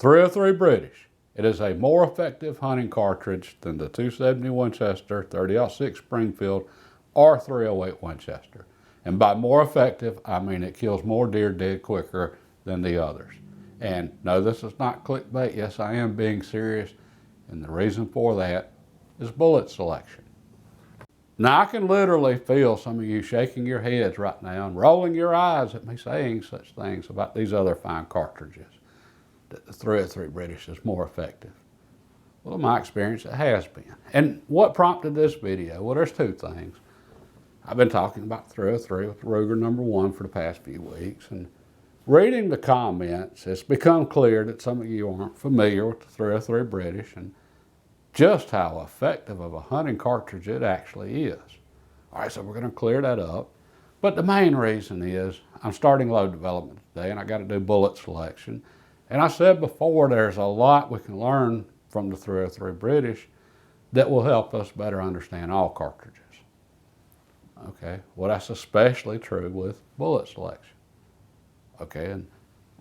303 British. It is a more effective hunting cartridge than the 270 Winchester, 30-06 Springfield, or 308 Winchester. And by more effective, I mean it kills more deer dead quicker than the others. And no, this is not clickbait. Yes, I am being serious. And the reason for that is bullet selection. Now, I can literally feel some of you shaking your heads right now and rolling your eyes at me saying such things about these other fine cartridges, that the 303 British is more effective. Well, in my experience, it has been. And what prompted this video? Well, there's two things. I've been talking about 303 with Ruger #1 for the past few weeks, and reading the comments, it's become clear that some of you aren't familiar with the 303 British and just how effective of a hunting cartridge it actually is. All right, so we're going to clear that up. But the main reason is I'm starting load development today, and I got to do bullet selection. And I said before, there's a lot we can learn from the 303 British that will help us better understand all cartridges. Okay, well, that's especially true with bullet selection. Okay, and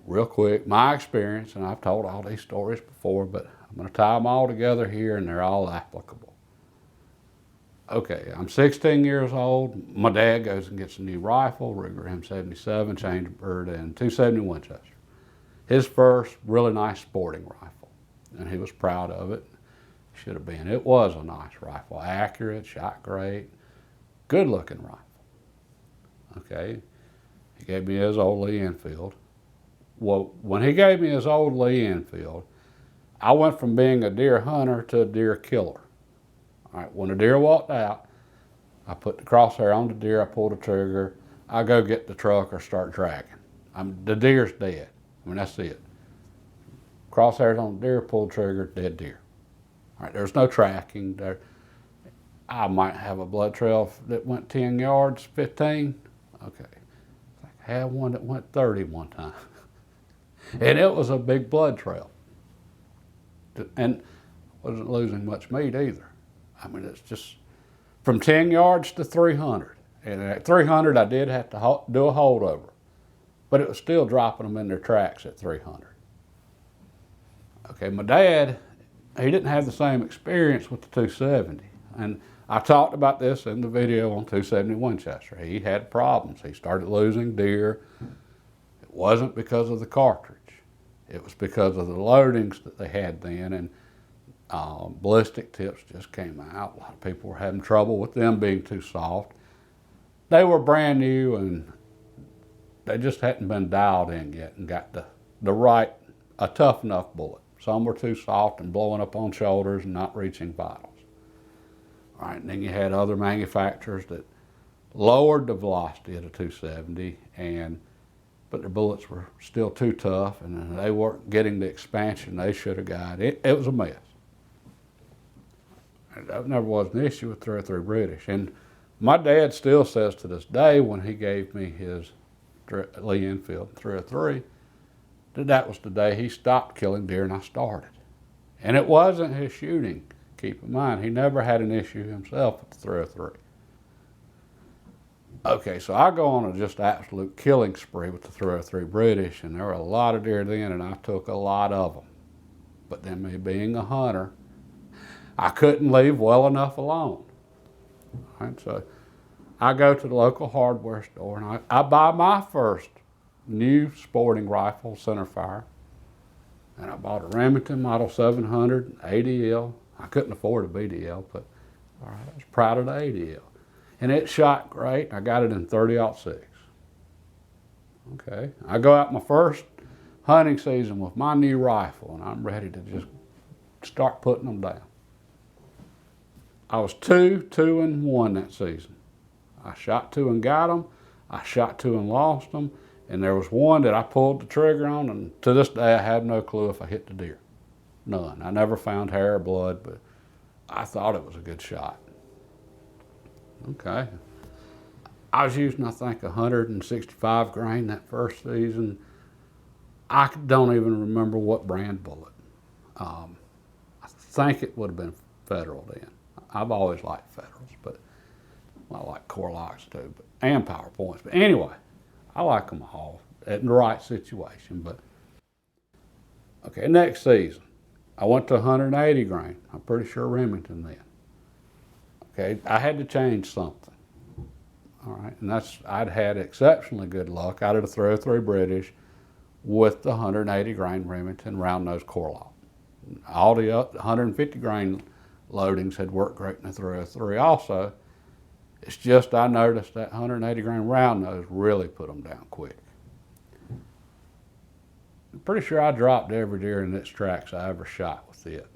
real quick, my experience, and I've told all these stories before, but I'm going to tie them all together here and they're all applicable. Okay, I'm 16 years old. My dad goes and gets a new rifle, Ruger M77 Chambered and 270 Winchester. His first really nice sporting rifle, and he was proud of it. Should have been. It was a nice rifle, accurate, shot great, good looking rifle. Okay, he gave me his old Lee Enfield. Well, when he gave me his old Lee Enfield, I went from being a deer hunter to a deer killer. All right, when a deer walked out, I put the crosshair on the deer, I pull the trigger, I go get the truck or start dragging. The deer's dead. I mean, that's it. Crosshairs on the deer, pull the trigger, dead deer. All right, there's no tracking. I might have a blood trail that went 10 yards, 15. Okay, I had one that went 30 one time. And it was a big blood trail. And wasn't losing much meat either. I mean, it's just from 10 yards to 300. And at 300, I did have to do a holdover, but it was still dropping them in their tracks at 300. Okay, my dad, he didn't have the same experience with the 270. And I talked about this in the video on 270 Winchester. He had problems. He started losing deer. It wasn't because of the cartridge. It was because of the loadings that they had then, and ballistic tips just came out. A lot of people were having trouble with them being too soft. They were brand new, and they just hadn't been dialed in yet and got a tough enough bullet. Some were too soft and blowing up on shoulders and not reaching vitals. All right, and then you had other manufacturers that lowered the velocity of the 270, but their bullets were still too tough, and they weren't getting the expansion they should have got. It was a mess. That never was an issue with 303 British. And my dad still says to this day, when he gave me his Lee Enfield 303, that was the day he stopped killing deer and I started. And it wasn't his shooting. Keep in mind, he never had an issue himself with the 303. Okay, so I go on a just absolute killing spree with the 303 British, and there were a lot of deer then, and I took a lot of them. But then me being a hunter, I couldn't leave well enough alone. All right, so I go to the local hardware store, and I buy my first new sporting rifle, centerfire, and I bought a Remington Model 700 ADL. I couldn't afford a BDL, but all right, I was proud of the ADL. And it shot great. I got it in 30-06. Okay, I go out my first hunting season with my new rifle, and I'm ready to just start putting them down. I was 2-2-1 that season. I shot 2 and got them. I shot 2 and lost them. And there was one that I pulled the trigger on, and to this day I have no clue if I hit the deer. None. I never found hair or blood, but I thought it was a good shot. Okay. I was using, I think, 165 grain that first season. I don't even remember what brand bullet. I think it would have been Federal then. I've always liked Federals, but I like Corlocks too, and PowerPoints. But anyway, I like them all in the right situation. But Okay, next season, I went to 180 grain. I'm pretty sure Remington then. Okay, I had to change something. All right, and I'd had exceptionally good luck out of the 303 British with the 180 grain Remington round nose core lock. All the 150 grain loadings had worked great in the 303 also. It's just I noticed that 180 grain round nose really put them down quick. I'm pretty sure I dropped every deer in its tracks I ever shot with it.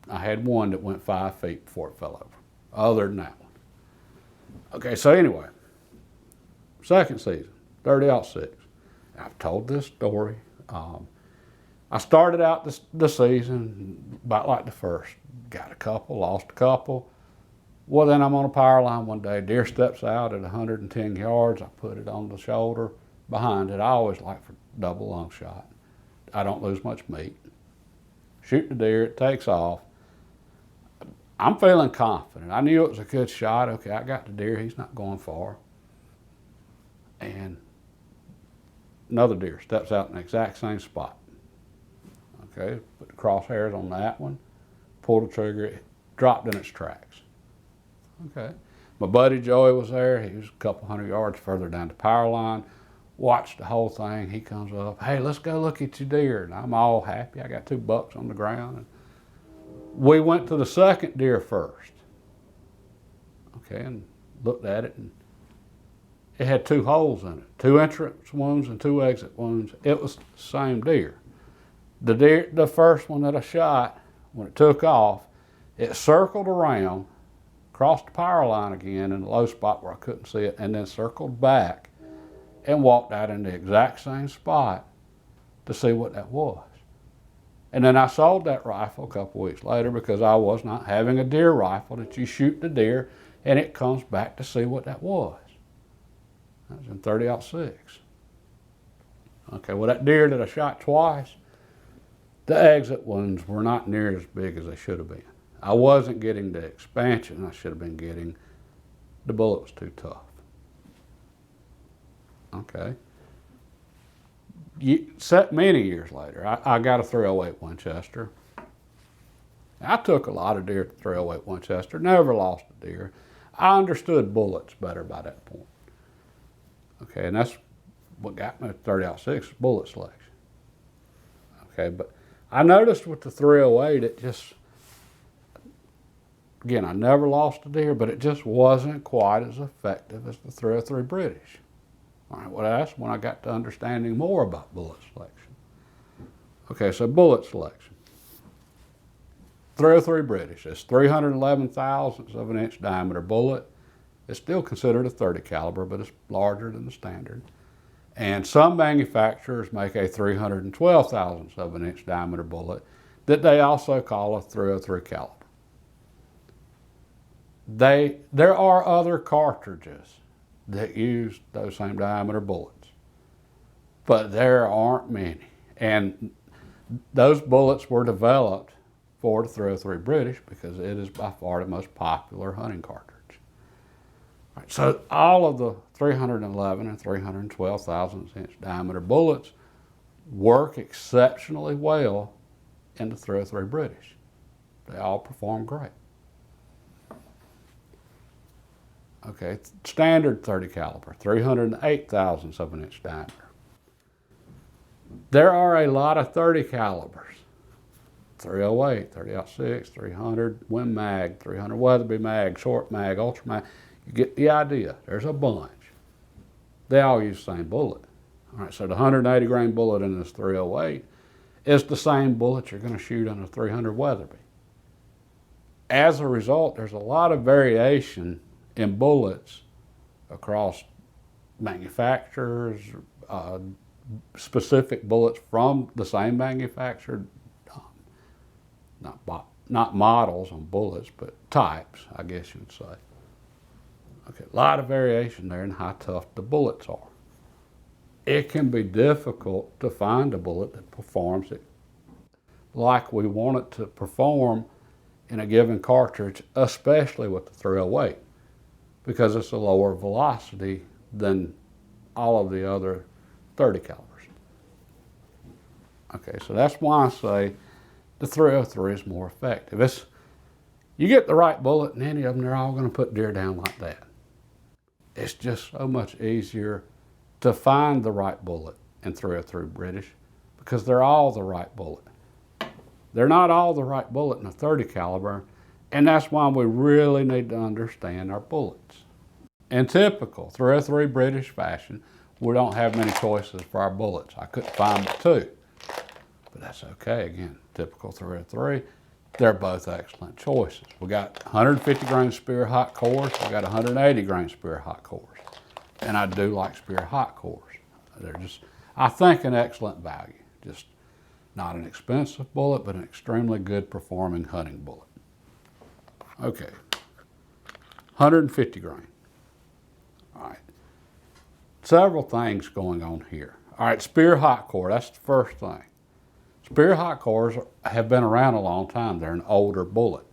I had one that went 5 feet before it fell over, other than that one. Okay, so anyway, second season, 30-06. I've told this story. I started out the season about like the first. Got a couple, lost a couple. Well, then I'm on a power line one day. Deer steps out at 110 yards. I put it on the shoulder behind it. I always like for double long shot. I don't lose much meat. Shoot the deer, it takes off. I'm feeling confident. I knew it was a good shot. Okay, I got the deer. He's not going far. And another deer steps out in the exact same spot. Okay, put the crosshairs on that one, pulled the trigger, it dropped in its tracks. Okay, my buddy Joey was there. He was a couple hundred yards further down the power line, watched the whole thing. He comes up, hey, let's go look at your deer. And I'm all happy. I got 2 bucks on the ground. And we went to the second deer first. Okay, and looked at it, and it had 2 holes in it, 2 entrance wounds and 2 exit wounds. It was the same deer. The first one that I shot, when it took off, it circled around, crossed the power line again in a low spot where I couldn't see it, and then circled back and walked out in the exact same spot to see what that was. And then I sold that rifle a couple weeks later because I was not having a deer rifle that you shoot the deer and it comes back to see what that was. That was in 30-06. Okay, well, that deer that I shot twice, the exit wounds were not near as big as they should have been. I wasn't getting the expansion I should have been getting. The bullet was too tough. Okay. Many years later, I got a 308 Winchester. I took a lot of deer at the 308 Winchester, never lost a deer. I understood bullets better by that point. Okay, and that's what got me to 30-06, bullet selection. Okay, but I noticed with the 308, it just, again, I never lost a deer, but it just wasn't quite as effective as the 303 British. All right, well, that's when I got to understanding more about bullet selection. Okay, so bullet selection. 303 British, it's 311 thousandths of an inch diameter bullet. It's still considered a 30 caliber, but it's larger than the standard. And some manufacturers make a 312 thousandths of an inch diameter bullet that they also call a 303 caliber. There are other cartridges that use those same diameter bullets, but there aren't many. And those bullets were developed for the 303 British because it is by far the most popular hunting cartridge. Right, so all of the 311 and 312 thousandths inch diameter bullets work exceptionally well in the 303 British. They all perform great. Okay, standard 30 caliber, 308 thousandths of an inch diameter. There are a lot of 30 calibers. 308, 30-06, 300 Win Mag, 300 Weatherby Mag, Short Mag, Ultra Mag. You get the idea. There's a bunch. They all use the same bullet. All right, so the 180 grain bullet in this 308 is the same bullet you're going to shoot on a 300 Weatherby. As a result, there's a lot of variation in bullets across manufacturers, specific bullets from the same manufacturer, not models on bullets, but types, I guess you would say. Okay, a lot of variation there in how tough the bullets are. It can be difficult to find a bullet that performs it like we want it to perform in a given cartridge, especially with the 308, because it's a lower velocity than all of the other 30 calibers. Okay, so that's why I say the 303 is more effective. You get the right bullet in any of them, they're all going to put deer down like that. It's just so much easier to find the right bullet in 303 British because they're all the right bullet. They're not all the right bullet in a 30 caliber, and that's why we really need to understand our bullets. In typical 303 British fashion, we don't have many choices for our bullets. I couldn't find but two, but that's okay. Again, typical 303, they're both excellent choices. We got 150 grain Spear hot cores, we got 180 grain Spear hot cores, and I do like Spear hot cores. They're just, I think, an excellent value. Just not an expensive bullet, but an extremely good performing hunting bullet. Okay, 150 grain. All right, several things going on here. All right, Spear hot core, that's the first thing. Spear hot cores have been around a long time. They're an older bullet.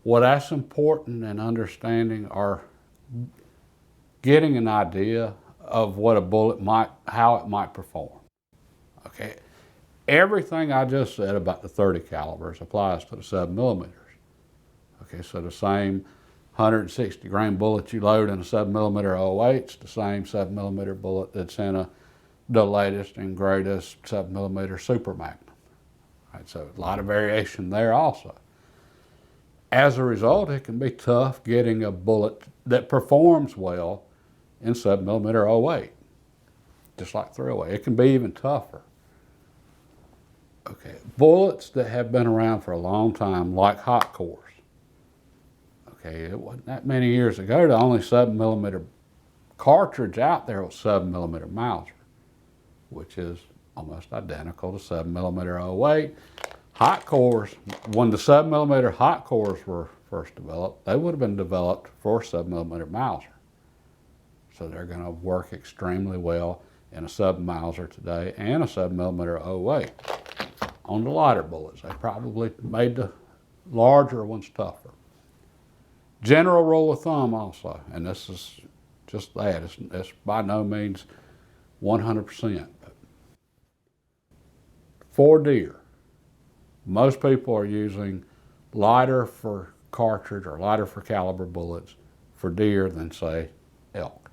What's important in understanding are getting an idea of what a bullet how it might perform. Okay, everything I just said about the 30 calibers applies to the 7mm. Okay, so the same 160 grain bullet you load in a 7mm 08, it's the same 7mm bullet that's in the latest and greatest 7mm Super Magnum. Right, so a lot of variation there also. As a result, it can be tough getting a bullet that performs well in 7mm 08, just like 308. It can be even tougher. Okay, bullets that have been around for a long time, like hot cores. Okay, it wasn't that many years ago, the only 7mm cartridge out there was 7mm Mauser, which is almost identical to 7mm 08. Hot cores, when the 7mm hot cores were first developed, they would have been developed for 7mm Mauser. So they're going to work extremely well in a 7 Mauser today and a 7mm 08. On the lighter bullets, they probably made the larger ones tougher. General rule of thumb also, and this is just that, it's by no means 100%. For deer, most people are using lighter for cartridge or lighter for caliber bullets for deer than, say, elk.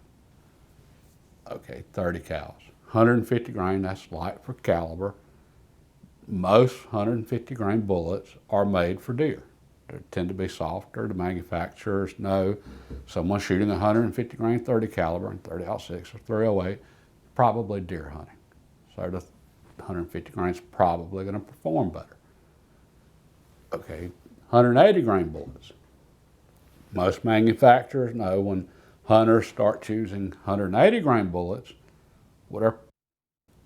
Okay, 30 cals. 150 grain, that's light for caliber. Most 150 grain bullets are made for deer. They tend to be softer. The manufacturers know someone shooting 150 grain 30 caliber and 30-06 or 308, probably deer hunting. So the 150 grain is probably going to perform better. Okay, 180 grain bullets. Most manufacturers know when hunters start choosing 180 grain bullets, what are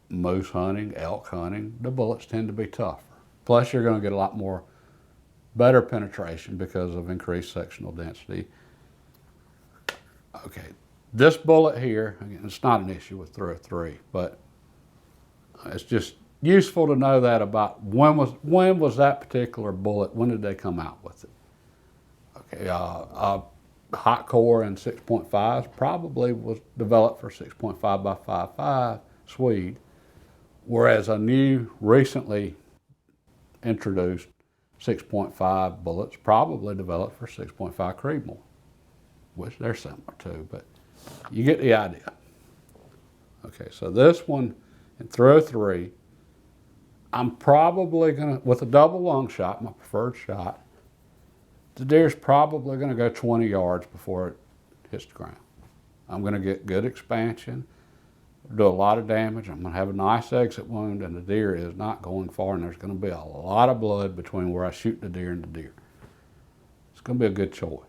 moose hunting, elk hunting, the bullets tend to be tougher. Plus you're going to get a lot more better penetration because of increased sectional density. Okay, this bullet here, again, it's not an issue with 303, but it's just useful to know that about when was that particular bullet, when did they come out with it? Okay, hot core in 6.5 probably was developed for 6.5 by 5.5 Swede, whereas a new, recently introduced 6.5 bullets probably developed for 6.5 Creedmoor, which they're similar too, but you get the idea. Okay, so this one in 303, I'm probably gonna, with a double lung shot, my preferred shot, the deer's probably gonna go 20 yards before it hits the ground. I'm gonna get good expansion, do a lot of damage. I'm gonna have a nice exit wound, and the deer is not going far, and there's gonna be a lot of blood between where I shoot the deer and the deer. It's gonna be a good choice.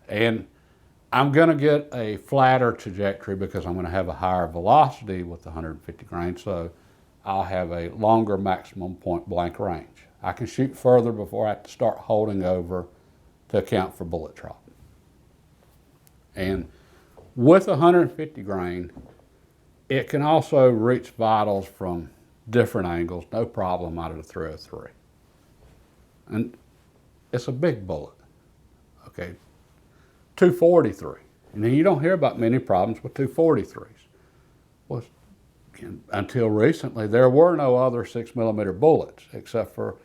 And I'm gonna get a flatter trajectory because I'm gonna have a higher velocity with the 150 grain, so I'll have a longer maximum point blank range. I can shoot further before I have to start holding over to account for bullet drop. And with 150 grain, it can also reach vitals from different angles, no problem, out of the 303. And it's a big bullet, okay? 243. And then you don't hear about many problems with 243s. Well, And until recently, there were no other 6mm bullets, except for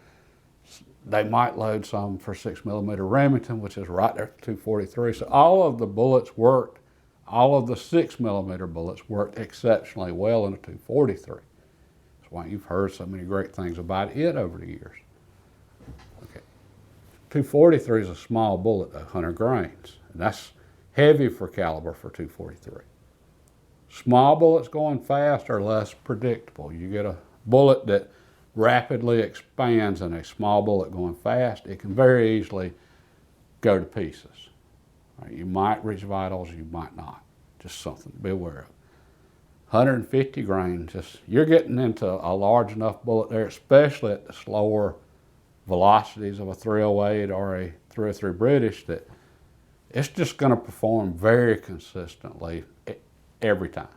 they might load some for 6mm Remington, which is right there at 243. So all of the bullets worked, all of the 6mm bullets worked exceptionally well in a 243. That's why you've heard so many great things about it over the years. Okay. 243 is a small bullet, 100 grains, and that's heavy for caliber for 243. Small bullets going fast are less predictable. You get a bullet that rapidly expands and a small bullet going fast, it can very easily go to pieces. Right, you might reach vitals, you might not. Just something to be aware of. 150 grain, you're getting into a large enough bullet there, especially at the slower velocities of a 308 or a 303 British, that it's just going to perform very consistently every time.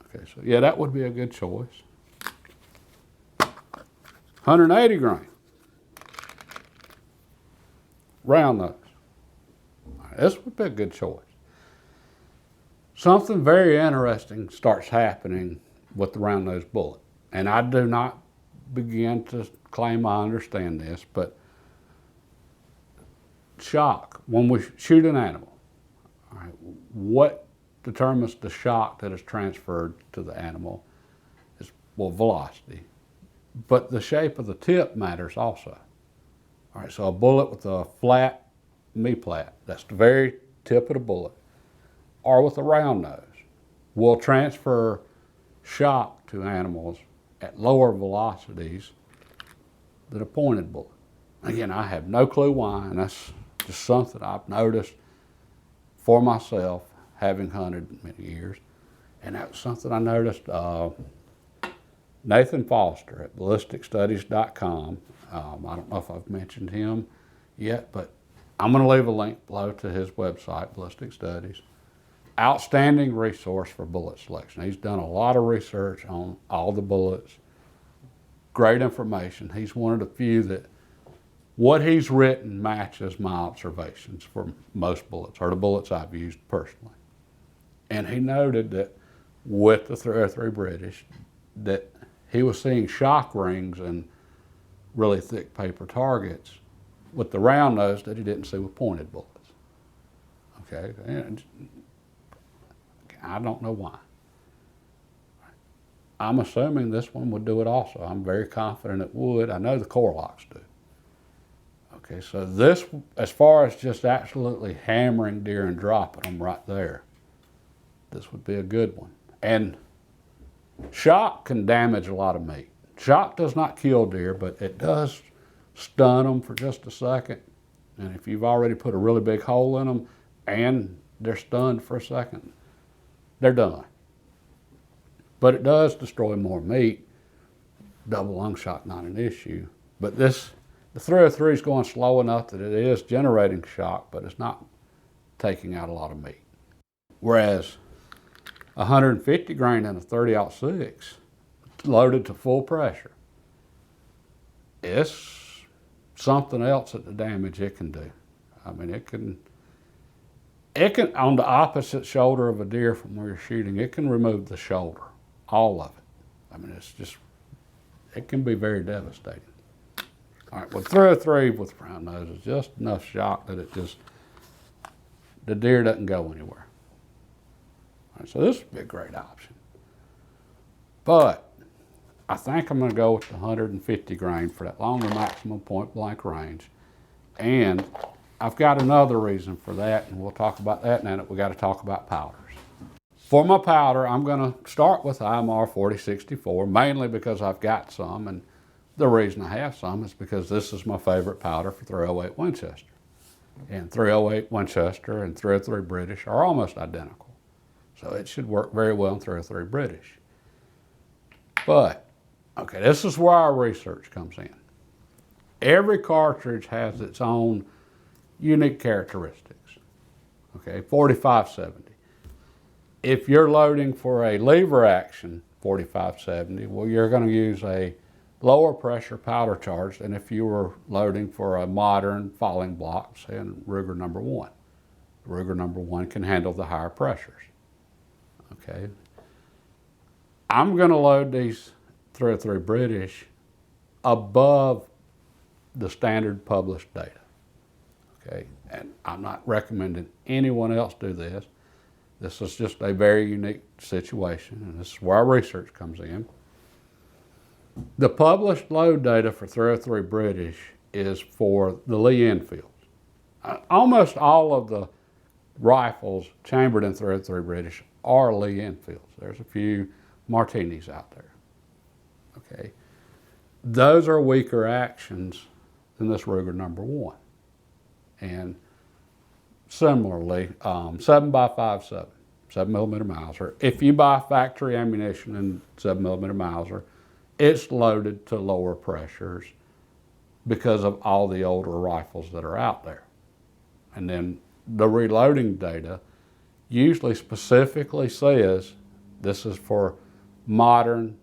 Okay, so yeah, that would be a good choice. 180 grain. Round nose. This would be a good choice. Something very interesting starts happening with the round nose bullet. And I do not begin to claim I understand this, but shock, when we shoot an animal, all right, what determines the shock that is transferred to the animal is, well, velocity. But the shape of the tip matters also. All right, so a bullet with a flat me-plat, that's the very tip of the bullet, or with a round nose, will transfer shock to animals at lower velocities than a pointed bullet. Again, I have no clue why, and that's just something I've noticed for myself, having hunted many years. And that was something I noticed. Nathan Foster at ballisticsstudies.com. I don't know if I've mentioned him yet, but I'm going to leave a link below to his website, Ballistic Studies. Outstanding resource for bullet selection. He's done a lot of research on all the bullets. Great information. He's one of the few that what he's written matches my observations for most bullets, or the bullets I've used personally. And he noted that with the 303 British, that he was seeing shock rings and really thick paper targets with the round nose that he didn't see with pointed bullets. Okay, and I don't know why. I'm assuming this one would do it also. I'm very confident it would. I know the core locks do. Okay, so this, as far as just absolutely hammering deer and dropping them right there, this would be a good one. And shock can damage a lot of meat. Shock does not kill deer, but it does stun them for just a second. And if you've already put a really big hole in them and they're stunned for a second, they're done. But it does destroy more meat. Double lung shock, not an issue. But this, the 303 is going slow enough that it is generating shock, but it's not taking out a lot of meat. Whereas 150 grain in a 30-06 loaded to full pressure, it's something else at the damage it can do. I mean, it can, on the opposite shoulder of a deer from where you're shooting, it can remove the shoulder, all of it. I mean, it's just, it can be very devastating. All right, well, 303 with round nose is just enough shock that it just, the deer doesn't go anywhere. All right, so this would be a great option. But I think I'm going to go with the 150 grain for that longer maximum point blank range. And I've got another reason for that, and we'll talk about that in a minute. We got to talk about powders. For my powder, I'm going to start with IMR 4064, mainly because I've got some, and the reason I have some is because this is my favorite powder for 308 Winchester. And 308 Winchester and 303 British are almost identical. So it should work very well in 303 British. But, okay, this is where our research comes in. Every cartridge has its own unique characteristics. Okay, 4570. If you're loading for a lever action 4570, well, you're going to use a lower pressure powder charge than if you were loading for a modern falling block, say in Ruger number 1. Ruger number 1 can handle the higher pressures. Okay. I'm going to load these 303 British above the standard published data. Okay, and I'm not recommending anyone else do this. This is just a very unique situation, and this is where our research comes in. The published load data for 303 British is for the Lee Enfields. Almost all of the rifles chambered in 303 British are Lee Enfields. There's a few Martinis out there. Okay, those are weaker actions than this Ruger number 1. And similarly, 7x57, 7mm Mauser. If you buy factory ammunition in 7mm Mauser, it's loaded to lower pressures because of all the older rifles that are out there. And then the reloading data usually specifically says this is for modern,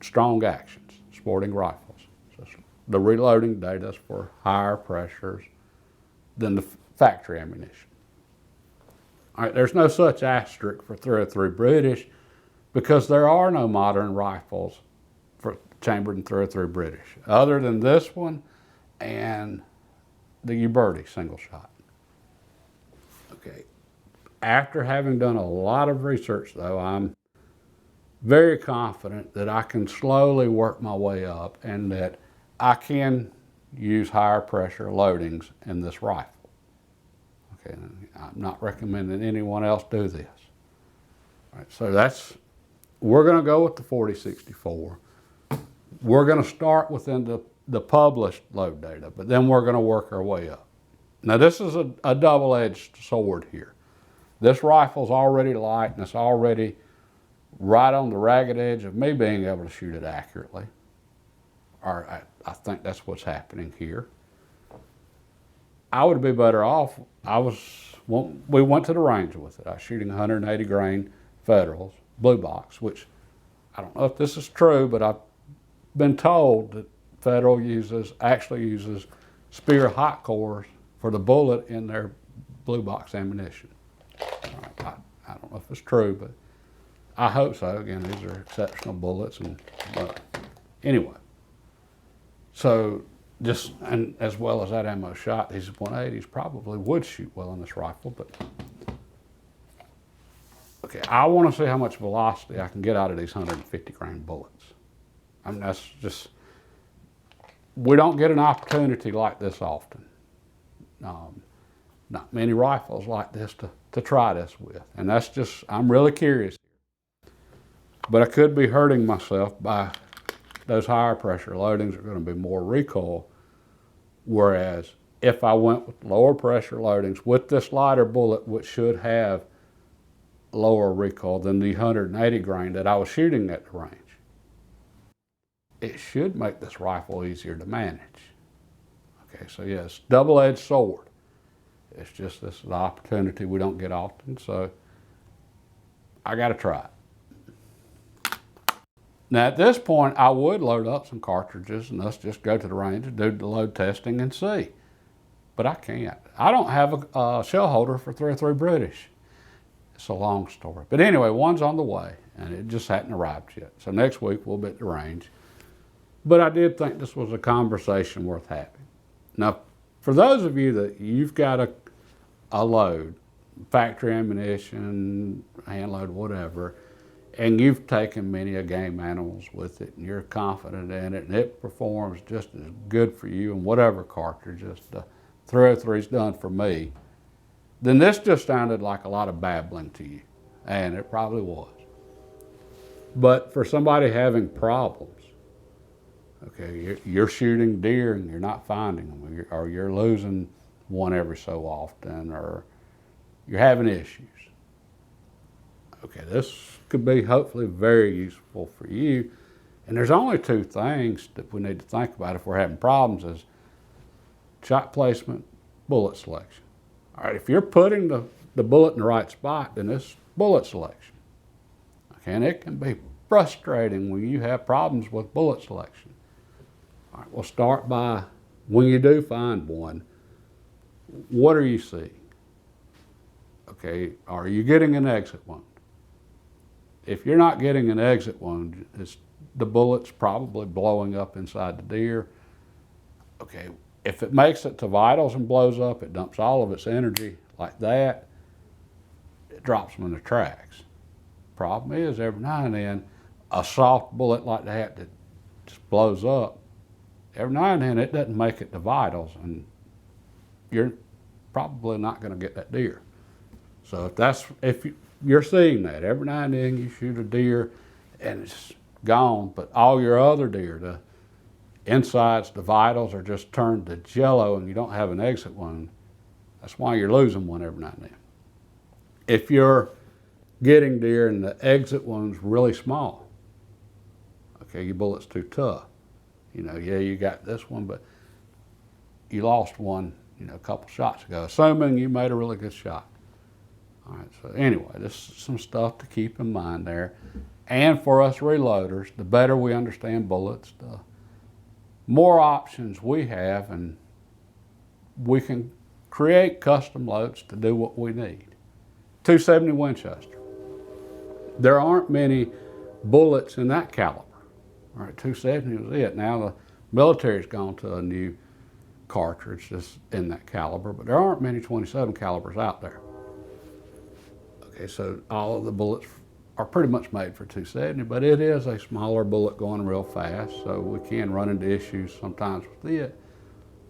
strong actions, sporting rifles. So the reloading data is for higher pressures than the factory ammunition. All right, there's no such asterisk for 303 British because there are no modern rifles for chambered in 303 British other than this one and the Uberti single shot. Okay, after having done a lot of research though, I'm very confident that I can slowly work my way up and that I can use higher pressure loadings in this rifle. Okay, I'm not recommending anyone else do this. All right, so we're going to go with the 4064. We're going to start within the published load data, but then we're going to work our way up. Now this is a double-edged sword here. This rifle's already light and it's already right on the ragged edge of me being able to shoot it accurately. Or I think that's what's happening here. I would be better off. We went to the range with it. I was shooting 180 grain Federals, blue box, which I don't know if this is true, but I've been told that Federal actually uses Spear hot cores for the bullet in their blue box ammunition. I don't know if it's true, but I hope so. Again, these are exceptional bullets, but anyway. So and as well as that ammo shot, these 180s probably would shoot well in this rifle, but okay, I want to see how much velocity I can get out of these 150 grain bullets. I mean, that's just, we don't get an opportunity like this often. Not many rifles like this to try this with, and that's just, I'm really curious. But I could be hurting myself by those higher pressure loadings are going to be more recoil, whereas if I went with lower pressure loadings with this lighter bullet, which should have lower recoil than the 180 grain that I was shooting at the range, it should make this rifle easier to manage. Okay, so yes, double-edged sword. It's just this is an opportunity we don't get often, so I got to try it. Now at this point, I would load up some cartridges and let's just go to the range and do the load testing and see. But I can't. I don't have a shell holder for 303 British. It's a long story. But anyway, one's on the way and it just hadn't arrived yet. So next week we'll be at the range. But I did think this was a conversation worth having. Now, for those of you that you've got a load, factory ammunition, hand load, whatever, and you've taken many a game animals with it and you're confident in it and it performs just as good for you in whatever cartridge as the 303's done for me, then this just sounded like a lot of babbling to you, and it probably was. But for somebody having problems, okay, you're shooting deer and you're not finding them, or you're losing one every so often, or you're having issues. Okay, this could be hopefully very useful for you. And there's only two things that we need to think about if we're having problems is shot placement, bullet selection. All right, if you're putting the bullet in the right spot, then it's bullet selection. Okay, and it can be frustrating when you have problems with bullet selection. All right, we'll start by when you do find one, what are you seeing? Okay, are you getting an exit wound? if you're not getting an exit wound, the bullet's probably blowing up inside the deer. Okay, if it makes it to vitals and blows up, it dumps all of its energy like that, it drops them in the tracks. Problem is, every now and then, a soft bullet like that just blows up, every now and then it doesn't make it to vitals, and you're probably not going to get that deer. So if you're seeing that, every now and then you shoot a deer and it's gone, but all your other deer, the insides, the vitals are just turned to jello and you don't have an exit wound, that's why you're losing one every now and then. If you're getting deer and the exit wound's really small, okay, your bullet's too tough. Yeah, you got this one, but you lost one, a couple shots ago, assuming you made a really good shot. All right, so anyway, this is some stuff to keep in mind there. And for us reloaders, the better we understand bullets, the more options we have, and we can create custom loads to do what we need. 270 Winchester. There aren't many bullets in that caliber. All right, 270 was it. Now the military's gone to a new cartridge that's in that caliber, but there aren't many 27 calibers out there. Okay, so all of the bullets are pretty much made for 270, but it is a smaller bullet going real fast, so we can run into issues sometimes with it.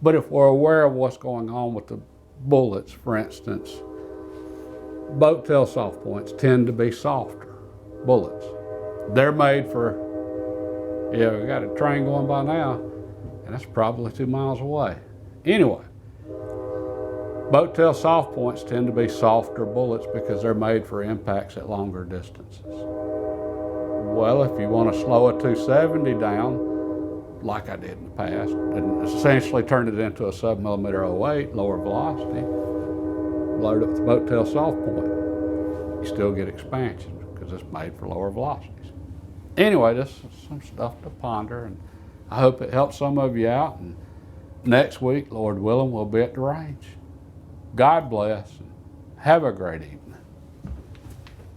But if we're aware of what's going on with the bullets, for instance, boat tail soft points tend to be softer bullets. They're made for, we got a train going by now, and that's probably 2 miles away. Anyway, boat tail soft points tend to be softer bullets because they're made for impacts at longer distances. Well, if you want to slow a 270 down, like I did in the past, and essentially turn it into a sub-millimeter 08, lower velocity, load it with boat tail soft point, you still get expansion because it's made for lower velocities. Anyway, this is some stuff to ponder, and I hope it helps some of you out. And next week, Lord willing, we'll be at the range. God bless, and have a great evening.